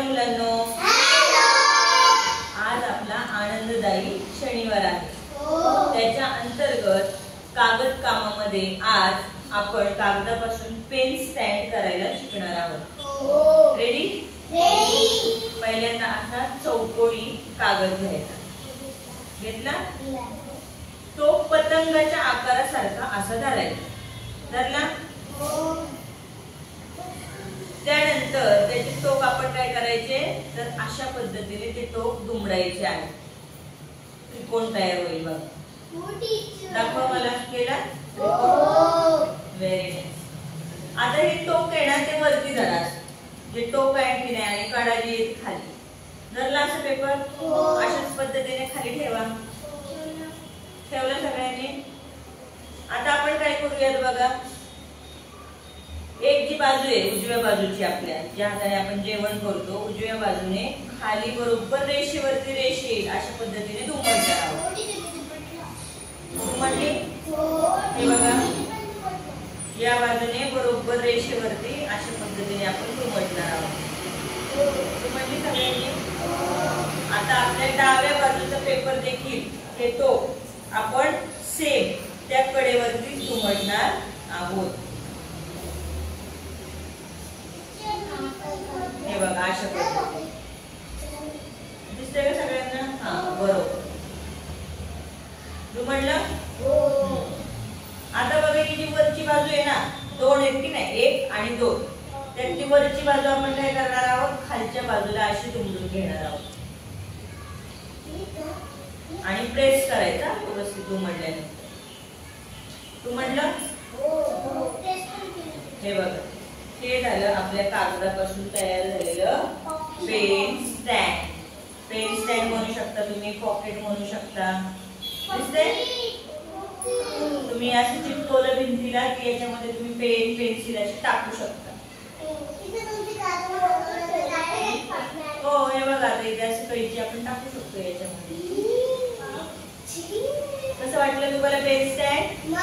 मुलांनो, आज आपला आनंददायी शनिवार आहे। त्याच्या अंतर्गत कागद कामामध्ये आज आपण कागदापासून पेन स्टँड करायला शिकणार आहोत। रेडी? पहिल्यांदा असा चौकोनी कागद घ्यायचा। घेतला? तो पतंगाच्या आकारासारखा असा धरायचा। धरला? त्यानंतर त्याचे टोक आपण काय करायचे, तर अशा पद्धतीने ते टोक दुमडायचे आहे। त्रिकोण तयार होईल बघ। दाखव मला। केला? Very nice. आता हे टोक आहे ना ते वरती धरा। जे टोक आहे की नाही आणि कडा जी येते खाली। धरला असं पेपर? अशाच पद्धतीने खाली ठेवा। ठेवलं सगळ्यांनी? आता आपण काय करूयात बघा। एक जी बाजू आहे उजव्या बाजूची आपल्या, ज्या हाताने आपण जेवण करतो, उजव्या बाजूने खाली बरोबर रेषेवरती रेष येईल अशा पद्धतीने दुमडणार आहोत। दुमडली? हे बघा, या बाजूने बरोबर रेषेवरती अशा पद्धतीने आपण दुमडणार आहोत। दुमडली सगळ्यांनी? आता आपल्या डाव्या बाजूचा पेपर देखील हे टोक आपण सेम त्या कडेवरती दुमडणार आहोत। हे बघा अशा पद्धतीने दिसतंय का सगळ्यांना? हा, बरोबर। दुमडलं? आता बघा ही जी वरची बाजू आहे ना, दोन आहेत की नाही, एक आणि दोन, त्याची वरची बाजू आपण काय करणार आहोत, खालच्या बाजूला अशी दुमडून घेणार आहोत आणि प्रेस करायचा व्यवस्थित दुमडल्यानंतर। दुमडलं? हे बघा, हे झालं आपल्या कागदापासून तयार झालेलं पेन स्टँड। पेन स्टँड म्हणू शकता तुम्ही, पॉकेट म्हणू शकता। दिसतंय? तुम्ही असं चिटकवलं भिंतीला की याच्यामध्ये तुम्ही पेन पेन्सिल अशी टाकू शकता। हो, हे बघा, आता इथे असं कैची आपण टाकू शकतो याच्यामध्ये। कसं वाटलं तुम्हाला पेन स्टँड?